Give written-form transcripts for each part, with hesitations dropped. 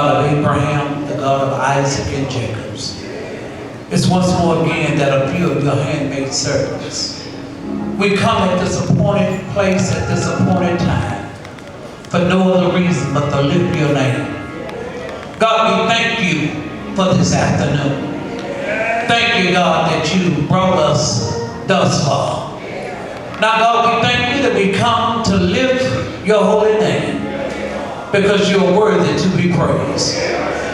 God of Abraham, the God of Isaac and Jacob's. It's once more again that a few of your handmaid servants. We come at this appointed place at this appointed time for no other reason but to lift your name. God, we thank you for this afternoon. Thank you, God, that you brought us thus far. Now, God, we thank you that we come to lift your holy name because you're worthy to be praised.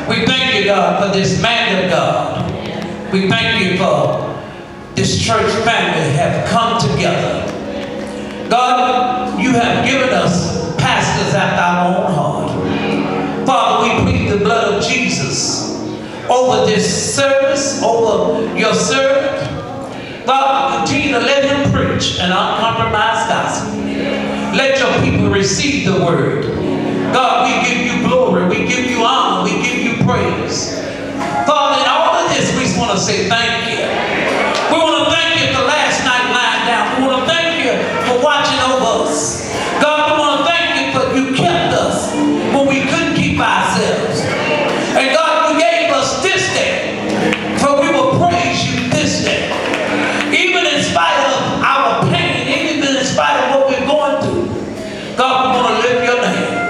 We thank you, God, for this man of God. We thank you for this church family have come together. God, you have given us pastors after our own heart. Father, we plead the blood of Jesus over this service, over your servant. God, continue to let him preach an uncompromised gospel. Let your people receive the word. God, we give you glory, we give you honor, we give you praise. Father, in all of this, we just want to say thank you. We want to thank you for last night lying down. We want to thank you for watching over us. God, we want to thank you for you kept us when we couldn't keep ourselves. And God, you gave us this day, for we will praise you this day. Even in spite of our pain, even in spite of what we're going through, God, we want to lift your name.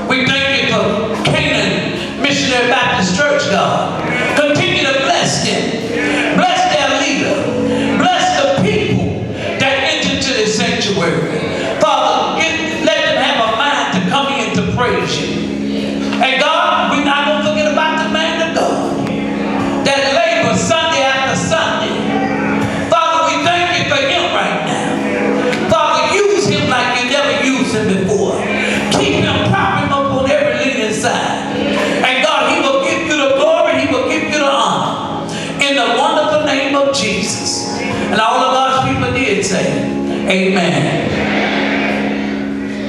We thank you for Canaan Missionary Baptist Church, God. Continue to bless them. Bless their leader. Bless the people that enter into this sanctuary. Father, let them have a mind to come in to praise you. And God, we're not going to forget about the man of God that labors Sunday after Sunday. Father, we thank you for him right now. Father, use him like you never used him before. Keep him propping up on every leaning side. And God, he will give you the glory, he will give you the honor. In the wonderful name of Jesus. And all of God's people did say, amen.